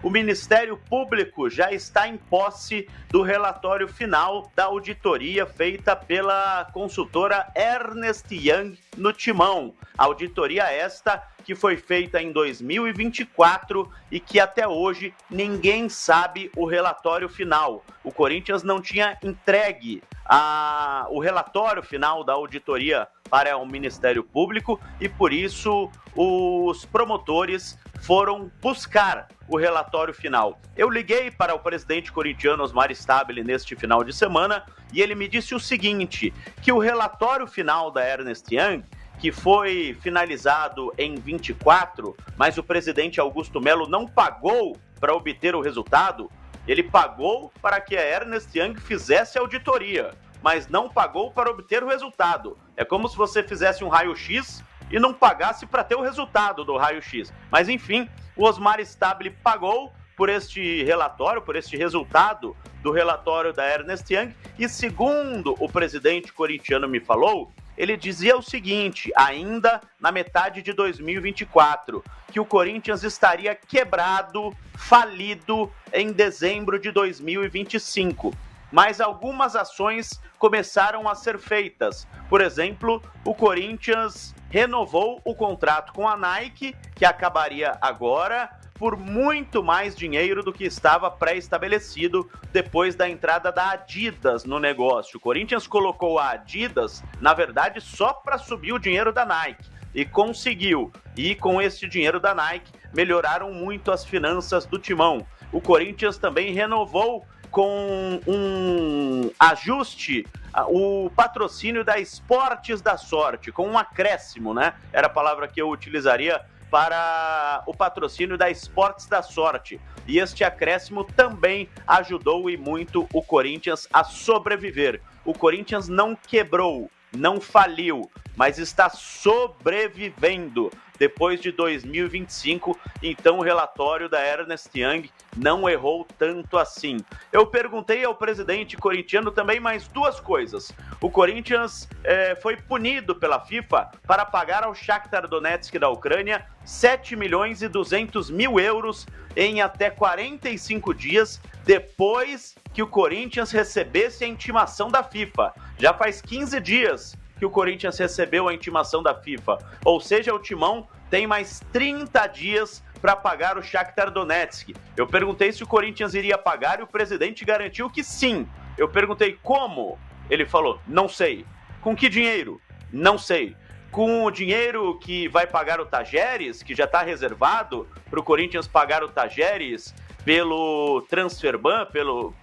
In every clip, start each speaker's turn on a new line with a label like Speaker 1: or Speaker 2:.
Speaker 1: o Ministério Público já está em posse do relatório final da auditoria feita pela consultora Ernst Young no Timão. Auditoria esta que foi feita em 2024 e que até hoje ninguém sabe o relatório final. O Corinthians não tinha entregue o relatório final da auditoria para o Ministério Público e por isso os promotores foram buscar o relatório final. Eu liguei para o presidente corintiano Osmar Stabile neste final de semana e ele me disse o seguinte, que o relatório final da Ernst Young, que foi finalizado em 24, mas o presidente Augusto Melo não pagou para obter o resultado, ele pagou para que a Ernst Young fizesse a auditoria, mas não pagou para obter o resultado. É como se você fizesse um raio-x e não pagasse para ter o resultado do raio-x. Mas enfim, o Osmar Stabile pagou por este relatório, por este resultado do relatório da Ernst Young, e segundo o presidente corintiano me falou, ele dizia o seguinte, ainda na metade de 2024, que o Corinthians estaria quebrado, falido em dezembro de 2025. Mas algumas ações começaram a ser feitas. Por exemplo, o Corinthians renovou o contrato com a Nike, que acabaria agora, por muito mais dinheiro do que estava pré-estabelecido depois da entrada da Adidas no negócio. O Corinthians colocou a Adidas, na verdade, só para subir o dinheiro da Nike. E conseguiu. E com esse dinheiro da Nike, melhoraram muito as finanças do Timão. O Corinthians também renovou com um ajuste o patrocínio da Esportes da Sorte, com um acréscimo, né? Era a palavra que eu utilizaria para o patrocínio da Esportes da Sorte. E este acréscimo também ajudou e muito o Corinthians a sobreviver. O Corinthians não quebrou, não faliu, mas está sobrevivendo depois de 2025, então o relatório da Ernst Young não errou tanto assim. Eu perguntei ao presidente corintiano também mais duas coisas. O Corinthians foi punido pela FIFA para pagar ao Shakhtar Donetsk da Ucrânia 7 milhões e 200 mil euros em até 45 dias depois que o Corinthians recebesse a intimação da FIFA. Já faz 15 dias que o Corinthians recebeu a intimação da FIFA. Ou seja, o Timão tem mais 30 dias para pagar o Shakhtar Donetsk. Eu perguntei se o Corinthians iria pagar e o presidente garantiu que sim. Eu perguntei como? Ele falou, não sei. Com que dinheiro? Não sei. Com o dinheiro que vai pagar o Tajeres, que já está reservado para o Corinthians pagar o Tajeres pelo Transferban,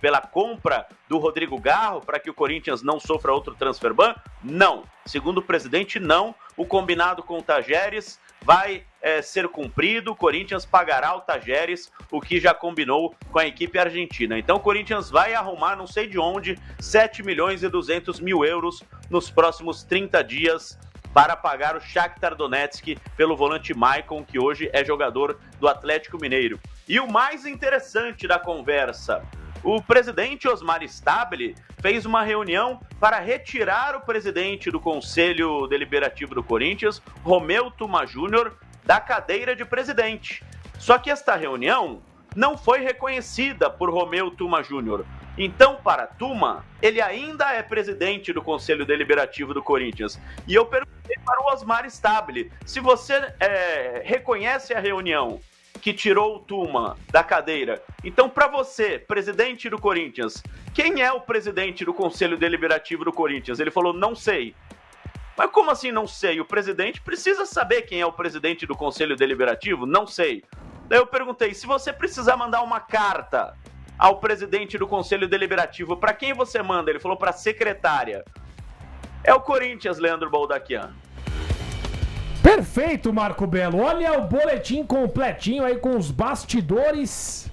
Speaker 1: pela compra do Rodrigo Garro, para que o Corinthians não sofra outro Transferban? Não. Segundo o presidente, não. O combinado com o Tajeres vai ser cumprido. O Corinthians pagará o Tajeres, o que já combinou com a equipe argentina. Então o Corinthians vai arrumar, não sei de onde, 7 milhões e 200 mil euros nos próximos 30 dias para pagar o Shakhtar Donetsk pelo volante Maicon, que hoje é jogador do Atlético Mineiro. E o mais interessante da conversa, o presidente Osmar Stabile fez uma reunião para retirar o presidente do Conselho Deliberativo do Corinthians, Romeu Tuma Júnior, da cadeira de presidente. Só que esta reunião não foi reconhecida por Romeu Tuma Júnior. Então, para Tuma, ele ainda é presidente do Conselho Deliberativo do Corinthians. E eu perguntei para o Osmar Stabile, se você reconhece a reunião que tirou o Tuma da cadeira, então para você, presidente do Corinthians, quem é o presidente do Conselho Deliberativo do Corinthians? Ele falou, não sei. Mas como assim não sei? O presidente precisa saber quem é o presidente do Conselho Deliberativo? Não sei. Daí eu perguntei, se você precisar mandar uma carta ao presidente do Conselho Deliberativo, para quem você manda? Ele falou, para a secretária. É o Corinthians, Leandro Baldaquian.
Speaker 2: Perfeito, Marco Belo. Olha o boletim completinho aí com os bastidores,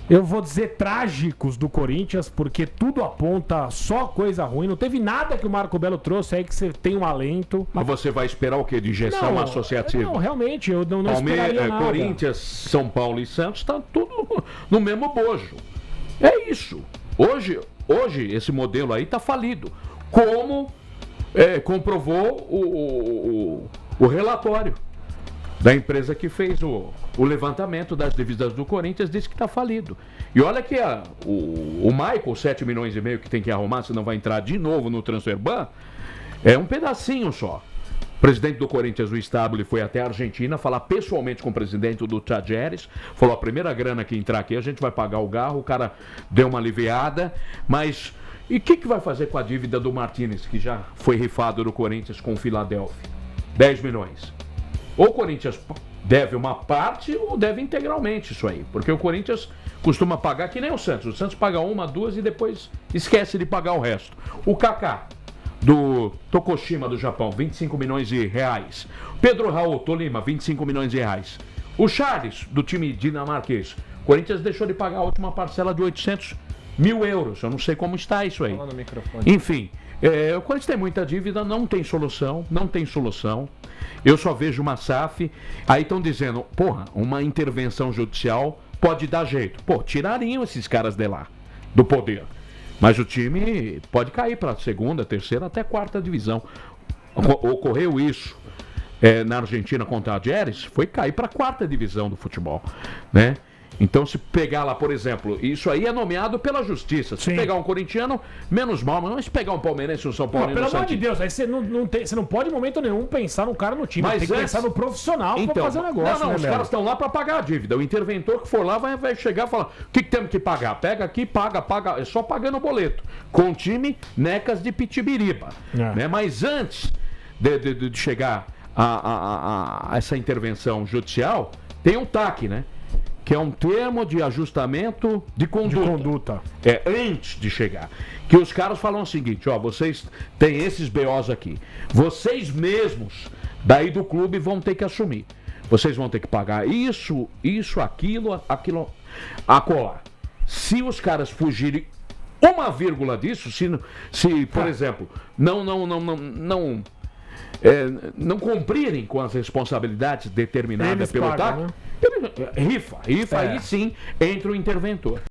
Speaker 2: eu vou dizer trágicos do Corinthians, porque tudo aponta só coisa ruim. Não teve nada que o Marco Belo trouxe aí que você tem um alento.
Speaker 3: Mas você vai esperar o quê? De gestão associativa?
Speaker 2: Não, realmente, eu não esperaria nada.
Speaker 3: Corinthians, São Paulo e Santos tá tudo no mesmo bojo. É isso. Hoje esse modelo aí tá falido. Como comprovou o relatório da empresa que fez o levantamento das dívidas do Corinthians diz que está falido. E olha que o Michael, 7 milhões e meio que tem que arrumar, senão vai entrar de novo no transfer ban, é um pedacinho só. O presidente do Corinthians, o Stabile, foi até a Argentina falar pessoalmente com o presidente do Tajeres, falou, a primeira grana que entrar aqui, a gente vai pagar o Garro, o cara deu uma aliviada, mas e o que vai fazer com a dívida do Martinez, que já foi rifado do Corinthians com o Philadelphia? 10 milhões. Ou o Corinthians deve uma parte ou deve integralmente isso aí, porque o Corinthians costuma pagar que nem o Santos paga uma, duas e depois esquece de pagar o resto. O Kaká, do Tokushima do Japão, 25 milhões de reais. Pedro Raul, Tolima, 25 milhões de reais. O Charles, do time dinamarquês, o Corinthians deixou de pagar a última parcela de 800 mil euros. Eu não sei como está isso aí. Enfim, o Corinthians tem muita dívida, não tem solução. Eu só vejo uma SAF. Aí estão dizendo, porra, uma intervenção judicial pode dar jeito. Pô, tirariam esses caras de lá, do poder. Mas o time pode cair para a segunda, terceira, até quarta divisão. Ocorreu isso na Argentina contra a Tajeres, foi cair para a quarta divisão do futebol, né? Então, se pegar lá, por exemplo, isso aí é nomeado pela justiça. Se pegar um corintiano, menos mal, mas se pegar um palmeirense, um São Paulo,
Speaker 2: pelo amor de Deus, aí você não pode em momento nenhum pensar no cara no time.
Speaker 3: Mas
Speaker 2: tem que pensar no profissional
Speaker 3: então,
Speaker 2: pra fazer o negócio.
Speaker 3: Não, os caras estão lá para pagar a dívida. O interventor que for lá vai chegar e falar: o que temos que pagar? Pega aqui, paga. É só pagando o boleto. Com o time Necas de Pitibiriba. Né? Mas antes de chegar a essa intervenção judicial, tem um TAC, né? Que é um termo de ajustamento de conduta. Antes de chegar. Que os caras falam o seguinte, ó, vocês têm esses BOs aqui. Vocês mesmos, daí do clube, vão ter que assumir. Vocês vão ter que pagar isso, aquilo, acolá. Se os caras fugirem uma vírgula disso, se por exemplo, não cumprirem com as responsabilidades determinadas pelo TAC, rifa aí sim entra o interventor.